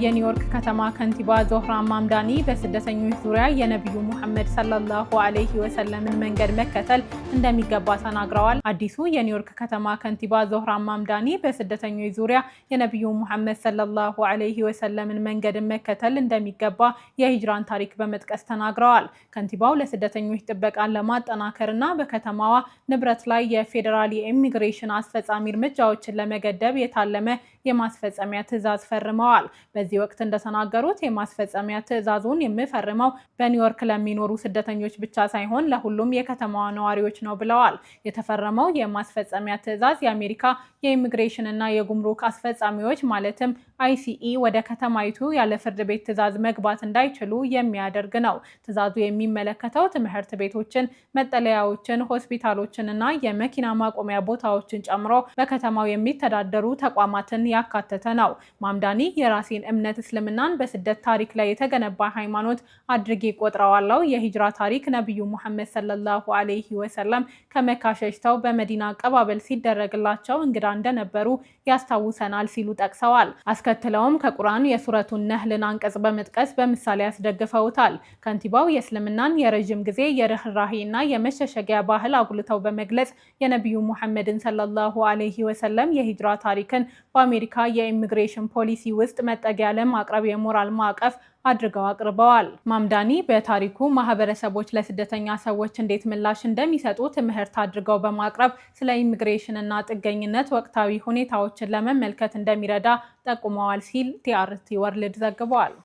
የኒውዮርክ ከተማ ከንቲባ ዞህራን ማምዳኒ በስደተኞች ዙሪያ የነብዩ ሙሐመድ ሰለላሁ ዐለይሂ ወሰለምን መንገድ መከተል እንደሚገባ ተናግረዋል። አዲሱ የኒውዮርክ ከተማ ከንቲባ ዞህራን ማምዳኒ በስደተኞች ዙሪያ የነብዩ ሙሐመድ ሰለላሁ ዐለይሂ ወሰለምን መንገድ መከተል እንደሚገባ የሂጅራን ታሪክ በመጥቀስ ተናግረዋል። ከንቲባው ለስደተኞች ጥበቃን ለማጠናከርና በከተማዋ ንብረት ላይ የፌዴራል የኢሚግሬሽን አስፈጻሚ እርምጃዎችን ለመገደብ የታለመ የማስፈጸሚያ ትዕዛዝ ፈርመዋል። በዚህ ወቅት እንደተናገሩት የማስፈጸሚያ ትዕዛዙን የሚፈርመው በኒውዮርክ ለሚኖሩ ስደተኞች ብቻ ሳይሆን ለሁሉም የከተማዋ ነዋሪዎች ነው ብለዋል። የተፈረመው የማስፈጸሚያ ትዕዛዝ የአሜሪካ የኢሚግሬሽን እና የጉምሩክ አስፈጻሚዎች ማለትም ICE ወደ ከተማይቱ ያለ ፍርድ ቤት ትዕዛዝ መግባት እንዳይችሉ የሚያደርግ ነው። ትዕዛዙ የሚመለከተው ትምህርት ቤቶችን፣ መጠለያዎችን፣ ሆስፒታሎችን እና የመኪና ማቆሚያ ቦታዎችን ጨምሮ በከተማው የሚተዳደሩ ተቋማትን ያካተተ ነው። ማምዳኒ የራሴን እምነት እስልምናን በስደት ታሪክ ላይ የተገነባ ሃይማኖት አድርጌ ቆጥረዋለሁ። የሂጅራ ታሪክ ነብዩ ሙሐመድ ሰለላሁ ዐለይሂ ወሰለም ከመካ ሸሽተው በመዲና አቀባበል ሲደረግላቸው እንግዳ እንደነበሩ ያስታውሰናል ሲሉ ጠቅሰዋል። አስከትለውም ከቁርአን የሱረቱን ነህልን አንቀጽ በመጥቀስ በምሳሌ ያስደግፈውታል። ከንቲባው የእስልምናን የረጅም ጊዜ የርህራሄ እና የመሸሸጊያ ባህል አጉልተው በመግለጽ የነብዩ ሙሐመድን ሰለላሁ ዐለይሂ ወሰለም የሂጅራ ታሪክን በአሜሪካ የኢሚግሬሽን ፖሊሲ ውስጥ መጠጊያ ለማቅረብ የሞራል ማዕቀፍ አድርገው አቅርበዋል። ማምዳኒ በታሪኩ ማህበረሰቦች ለስደተኛ ሰዎች እንዴት ምላሽ እንደሚሰጡ ትምህርት አድርገው በማቅረብ ስለ ኢሚግሬሽን እና ጥገኝነት ወቅታዊ ሁኔታዎችን ለመመልከት እንደሚረዳ ጠቁመዋል ሲል TRT ወርልድ ዘግቧል።